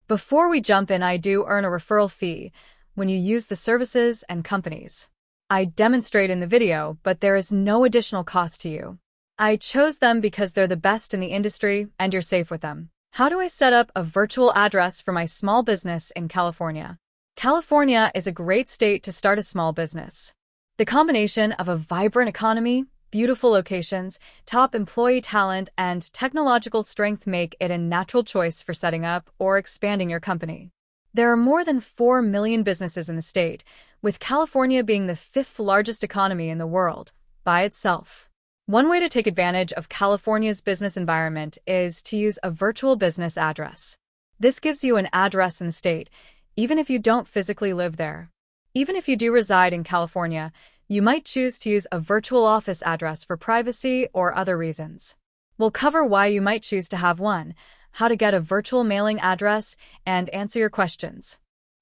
Before we jump in, I do earn a referral fee when you use the services and companies I demonstrate in the video, but there is no additional cost to you. I chose them because they're the best in the industry and you're safe with them. How do I set up a virtual address for my small business in California? California is a great state to start a small business. The combination of a vibrant economy, beautiful locations, top employee talent, and technological strength make it a natural choice for setting up or expanding your company. There are more than 4 million businesses in the state, with California being the 5th largest economy in the world by itself. One way to take advantage of California's business environment is to use a virtual business address. This gives you an address in the state, even if you don't physically live there. Even if you do reside in California, you might choose to use a virtual office address for privacy or other reasons. We'll cover why you might choose to have one, how to get a virtual mailing address, and answer your questions.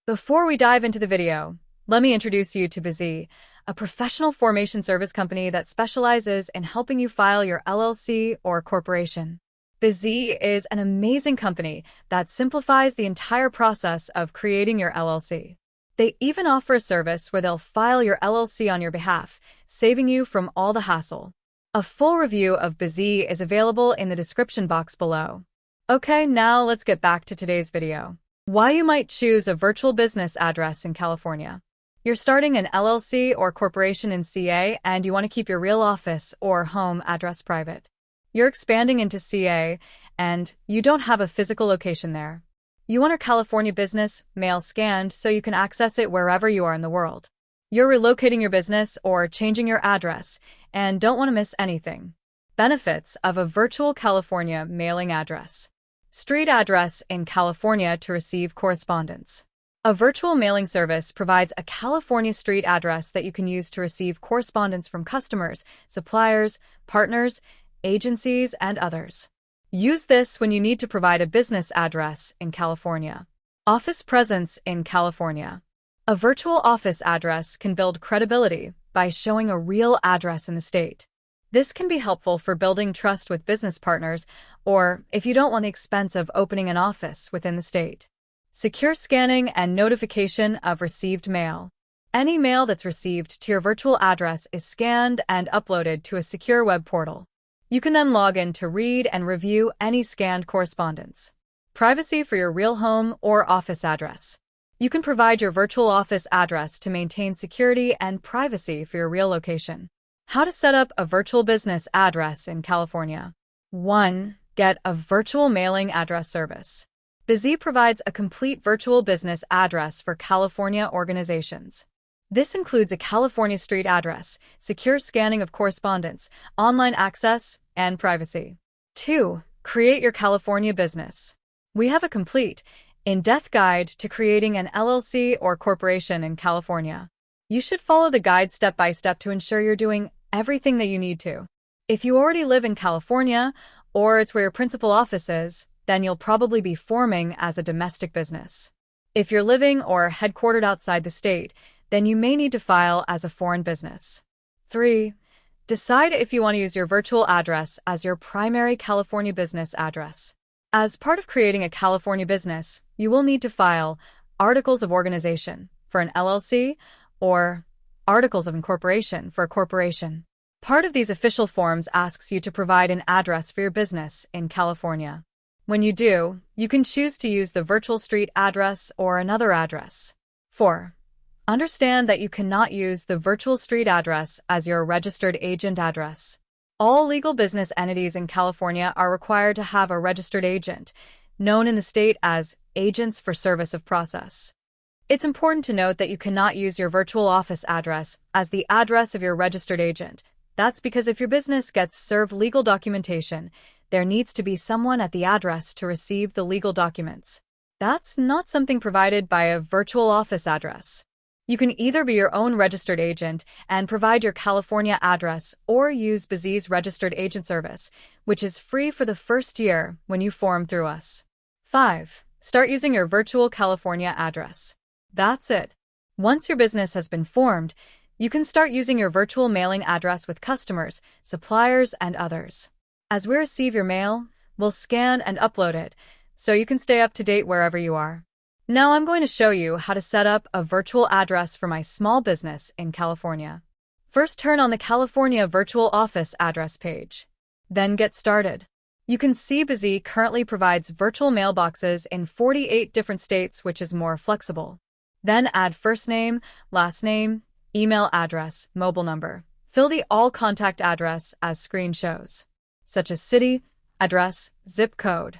Before we dive into the video, let me introduce you to bizee, a professional formation service company that specializes in helping you file your LLC or corporation. bizee is an amazing company that simplifies the entire process of creating your LLC. They even offer a service where they'll file your LLC on your behalf, saving you from all the hassle. A full review of bizee is available in the description box below. Okay, now let's get back to today's video. Why you might choose a virtual business address in California. You're starting an LLC or corporation in CA and you want to keep your real office or home address private. You're expanding into CA and you don't have a physical location there. You want your California business mail scanned so you can access it wherever you are in the world. You're relocating your business or changing your address and don't want to miss anything. Benefits of a virtual California mailing address. Street address in California to receive correspondence. A virtual mailing service provides a California street address that you can use to receive correspondence from customers, suppliers, partners, agencies, and others. Use this when you need to provide a business address in California. Office presence in California. A virtual office address can build credibility by showing a real address in the state. This can be helpful for building trust with business partners or if you don't want the expense of opening an office within the state. Secure scanning and notification of received mail. Any mail that's received to your virtual address is scanned and uploaded to a secure web portal. You can then log in to read and review any scanned correspondence. Privacy for your real home or office address. You can provide your virtual office address to maintain security and privacy for your real location. How to set up a virtual business address in California. 1. Get a virtual mailing address service. bizee provides a complete virtual business address for California organizations. This includes a California street address, secure scanning of correspondence, online access, and privacy. 2. Create your California business. We have a complete, in-depth guide to creating an LLC or corporation in California. You should follow the guide step by step to ensure you're doing everything that you need to. If you already live in California, or it's where your principal office is, then you'll probably be forming as a domestic business. If you're living or headquartered outside the state, then you may need to file as a foreign business. 3. Decide if you want to use your virtual address as your primary California business address. As part of creating a California business, you will need to file Articles of Organization for an LLC or Articles of Incorporation for a corporation. Part of these official forms asks you to provide an address for your business in California. When you do, you can choose to use the virtual street address or another address. 4. Understand that you cannot use the virtual street address as your registered agent address. All legal business entities in California are required to have a registered agent, known in the state as agents for service of process. It's important to note that you cannot use your virtual office address as the address of your registered agent. That's because if your business gets served legal documentation, there needs to be someone at the address to receive the legal documents. That's not something provided by a virtual office address. You can either be your own registered agent and provide your California address or use bizee's registered agent service, which is free for the first year when you form through us. 5. Start using your virtual California address. That's it. Once your business has been formed, you can start using your virtual mailing address with customers, suppliers, and others. As we receive your mail, we'll scan and upload it, so you can stay up to date wherever you are. Now I'm going to show you how to set up a virtual address for my small business in California. First, turn on the California Virtual Office address page. Then get started. You can see bizee currently provides virtual mailboxes in 48 different states, which is more flexible. Then add first name, last name, email address, mobile number. Fill the all contact address as screen shows, such as city, address, zip code.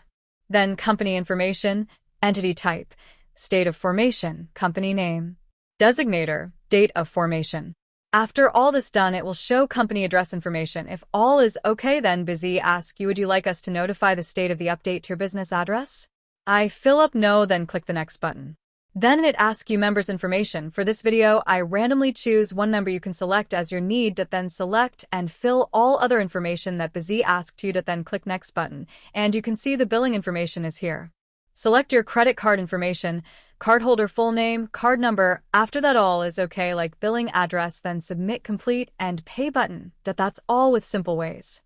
Then company information, entity type, state of formation, company name, designator, date of formation. After all this done, it will show company address information. If all is okay, then bizee asks you, would you like us to notify the state of the update to your business address? I fill up no, then click the next button. Then it asks you members information. For this video, I randomly choose one member. You can select as your need, then select and fill all other information that bizee asked you, then click next button. And you can see the billing information is here. Select your credit card information, cardholder full name, card number. After that all is okay, like billing address, then submit complete and pay button. That's all with simple ways.